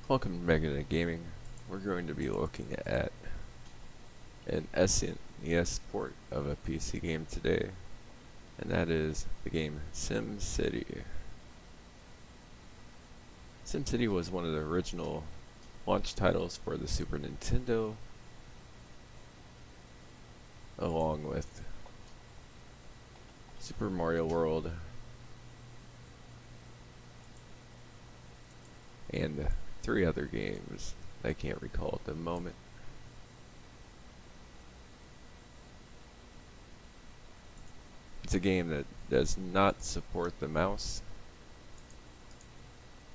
Welcome to Magnetic Gaming. We're going to be looking at an SNES port of a PC game today, and that is the game SimCity. SimCity was one of the original launch titles for the Super Nintendo, along with Super Mario World and 3 other games I can't recall at the moment. It's a game that does not support the mouse,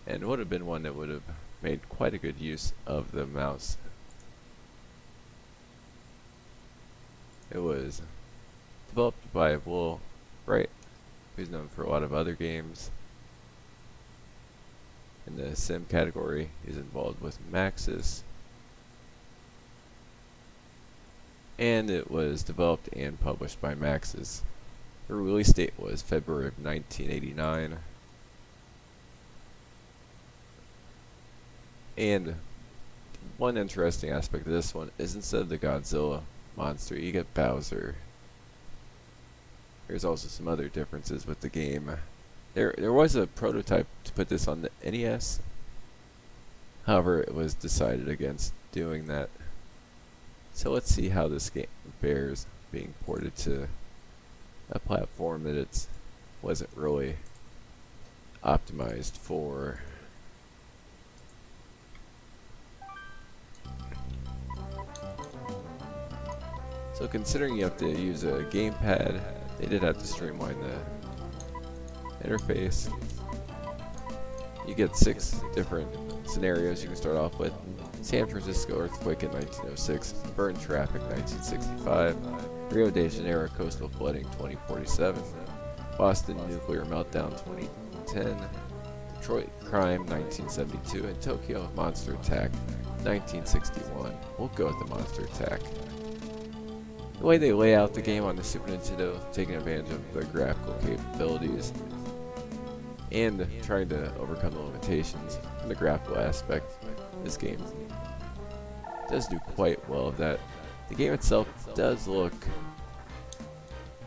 and would have been one that would have made quite a good use of the mouse. It was developed by Will Wright, who's known for a lot of other games. In the sim category, he's involved with Maxis, and it was developed and published by Maxis. The release date was February of 1989, and one interesting aspect of this one is instead of the Godzilla monster, you get Bowser. There's also some other differences with the game. There was a prototype to put this on the NES. However, it was decided against doing that. So let's see how this game fares being ported to a platform that it wasn't really optimized for. So considering you have to use a gamepad, they did have to streamline the interface. You get 6 different scenarios you can start off with. San Francisco earthquake in 1906, burn traffic 1965, Rio de Janeiro coastal flooding 2047, Boston nuclear meltdown 2010, Detroit crime 1972, and Tokyo monster attack 1961. We'll go with the monster attack. The way they lay out the game on the Super Nintendo, taking advantage of the graphical capabilities and trying to overcome the limitations in the graphical aspect, this game does do quite well of that. The game itself does look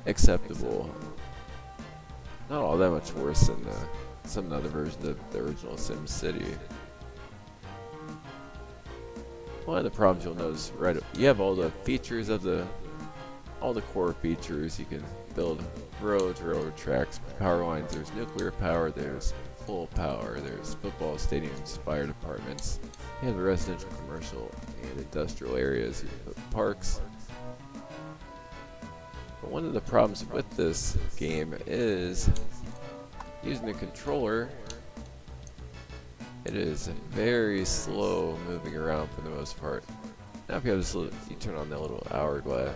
acceptable. Not all that much worse than some other versions of the original SimCity. One of the problems you'll notice, right, you have all the features of all the core features. You can build roads, railroad tracks, power lines. There's nuclear power, there's full power, there's football stadiums, fire departments. You have residential, commercial, and industrial areas. You have parks. But one of the problems with this game is using the controller. It is very slow moving around for the most part. Now if you have this little, you turn on that little hourglass,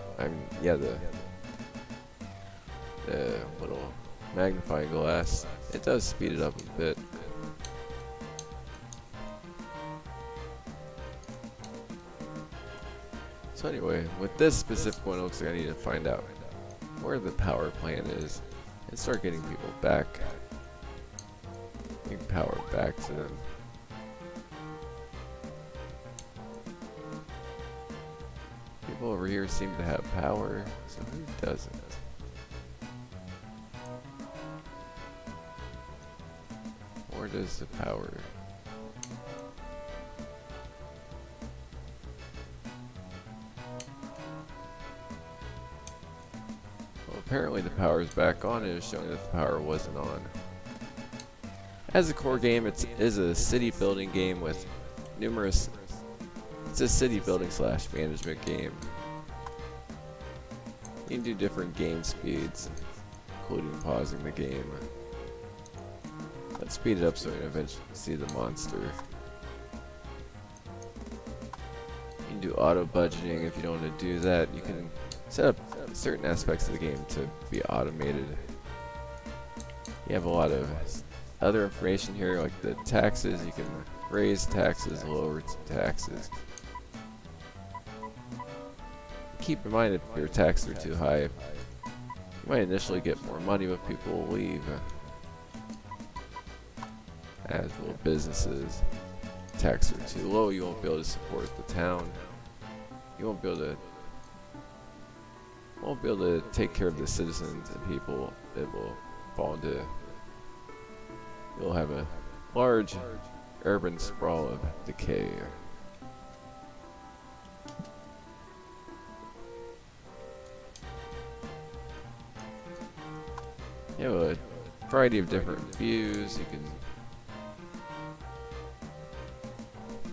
the little magnifying glass, it does speed it up a bit. So anyway, with this specific one, it looks like I need to find out where the power plant is and start getting people back. Getting power back to them. People over here seem to have power, so who doesn't? Or does the power? Well, apparently the power is back on. It is showing that the power wasn't on. As a core game, it is a city building game with numerous. It's a city building / management game. You can do different game speeds, including pausing the game. Let's speed it up so we can eventually see the monster. You can do auto budgeting if you don't want to do that. You can set up certain aspects of the game to be automated. You have a lot of other information here, like the taxes. You can raise taxes, lower taxes. Keep in mind if your taxes are too high, you might initially get more money, but people will leave. As will businesses. taxes are too low, you won't be able to support the town. You won't be able to take care of the citizens and people. It will fall into. You'll have a large urban sprawl of decay. You have a variety of different views. You can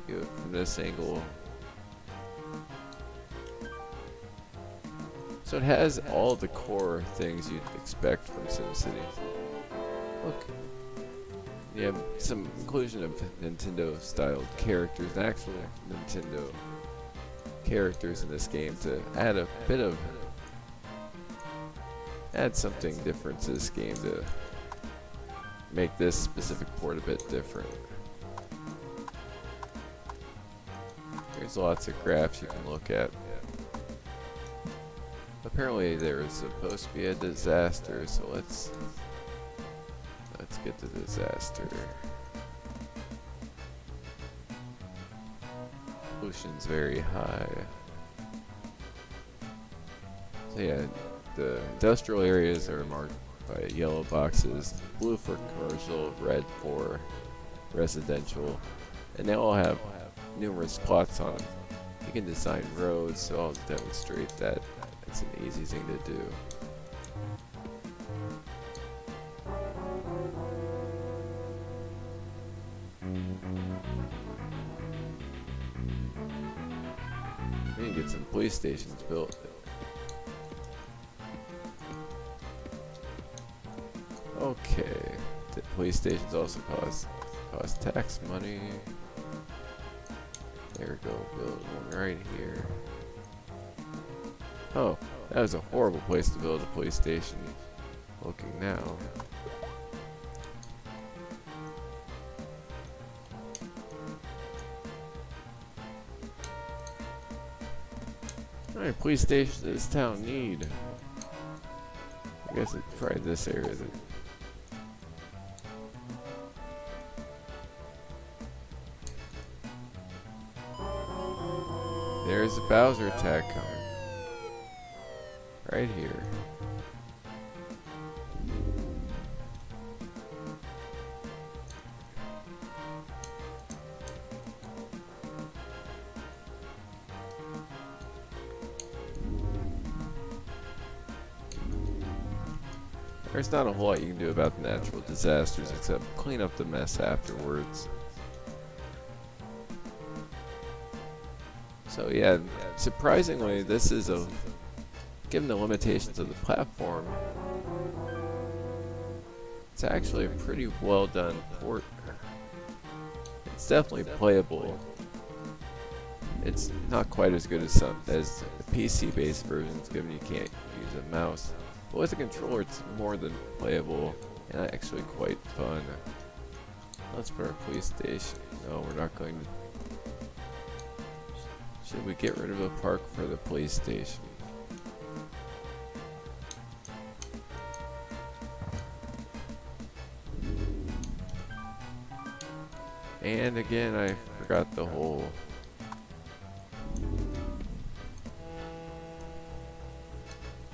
view it from this angle. So it has all the core things you'd expect from SimCity. Look, you have some inclusion of Nintendo-styled characters, actual Nintendo characters in this game to add a bit of, add something different to this game to make this specific port a bit different. There's lots of graphs you can look at. Apparently there is supposed to be a disaster, so let's get the disaster. Pollution's very high. So yeah, the industrial areas are marked by yellow boxes, blue for commercial, red for residential, and they all have numerous plots on them. You can design roads, so I'll demonstrate that. It's an easy thing to do. We need to get some police stations built. Okay, the police stations also cost tax money. There we go, build one right here. Oh, that was a horrible place to build a police station. Looking now. How many police stations does this town need? I guess it's probably this area. There's a Bowser attack coming. Right here. There's not a whole lot you can do about the natural disasters except clean up the mess afterwards. So yeah, surprisingly, this is a, given the limitations of the platform, it's actually a pretty well done port. It's definitely playable. It's not quite as good as the PC-based versions, given you can't use a mouse. But with a controller, it's more than playable and actually quite fun. Let's put our police station. No, we're not going to. Should we get rid of the park for the police station? And again, I forgot the whole.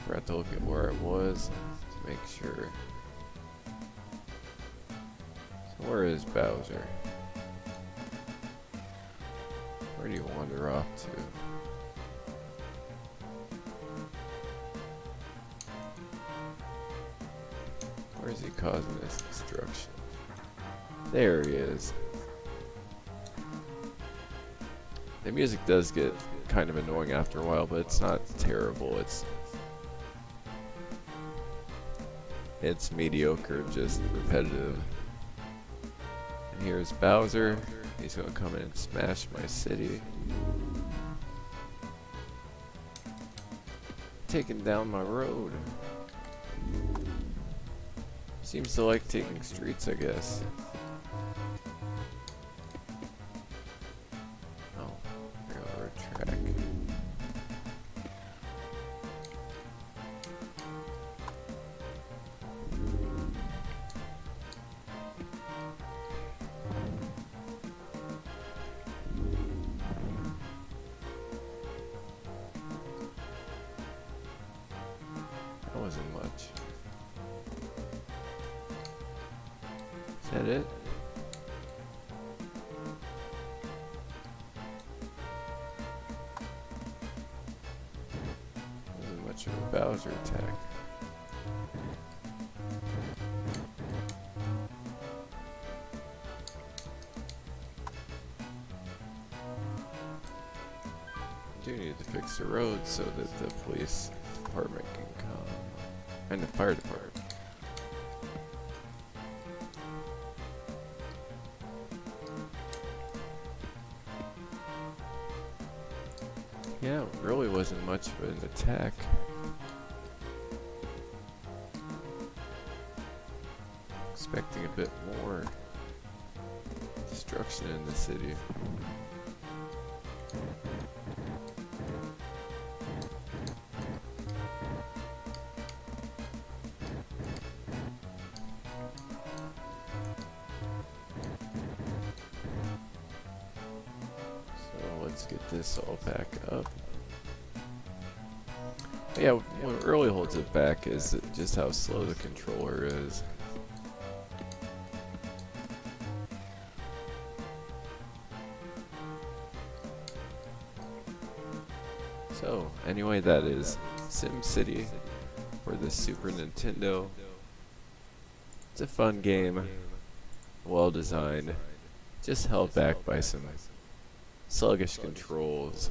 Forgot to look at where it was to make sure. So where is Bowser? Where do you wander off to? Where is he causing this destruction? There he is. The music does get kind of annoying after a while, but it's not terrible. It's mediocre, just repetitive. And here's Bowser. He's gonna come in and smash my city. Taking down my road. Seems to like taking streets, I guess. Oh, railroad track. wasn't much. Is that it? Wasn't much of a Bowser attack. I do need to fix the road so that the police department can come. And the fire department. Yeah, it really wasn't much of an attack. Expecting a bit more destruction in the city. Let's get this all back up. Yeah, what really holds it back is just how slow the controller is. So, anyway, that is SimCity for the Super Nintendo. It's a fun game, well designed, just held back by some sluggish controls.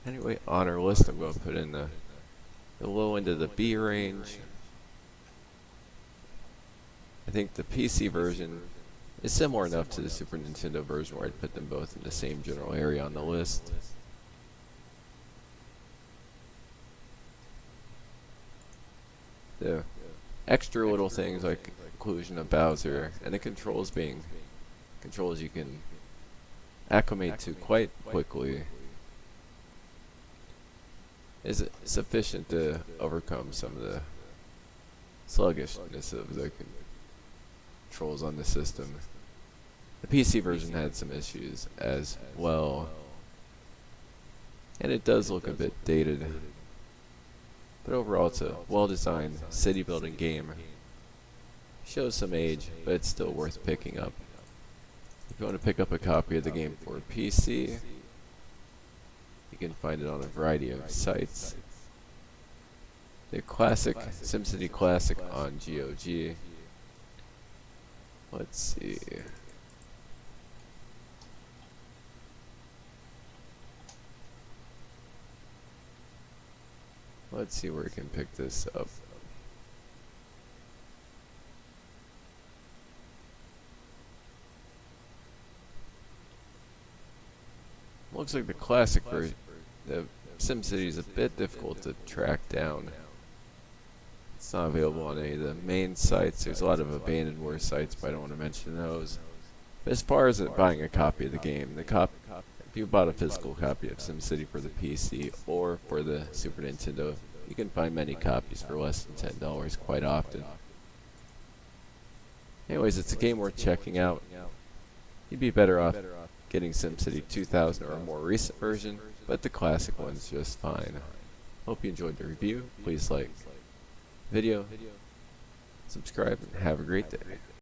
Anyway, on our list, I'm going to put in the low end of the B range. I think the PC version is similar enough to the Super Nintendo version where I'd put them both in the same general area on the list. The extra little things like inclusion of Bowser and the controls being controls you can acclimate to quite quickly is sufficient to overcome some of the sluggishness of the controls on the system. The PC version had some issues as well, and it does look a bit dated, but overall it's a well-designed city-building game. Shows some age, but it's still worth picking up. If you want to pick up a copy of the game for PC, you can find it on a variety of sites. The classic, SimCity Classic on GOG. Let's see. Let's see where we can pick this up. Looks like the classic version, the SimCity is a bit difficult to track down. It's not available on any of the main sites. There's a lot of abandonware sites, but I don't want to mention those. But as far as buying a copy of the game, if you bought a physical copy of SimCity for the PC or for the Super Nintendo, you can find many copies for less than $10 quite often. Anyways, it's a game worth checking out. You'd be better off getting SimCity 2000 or a more recent version, but the classic one's just fine. Hope you enjoyed the review. Please like the video, subscribe, and have a great day.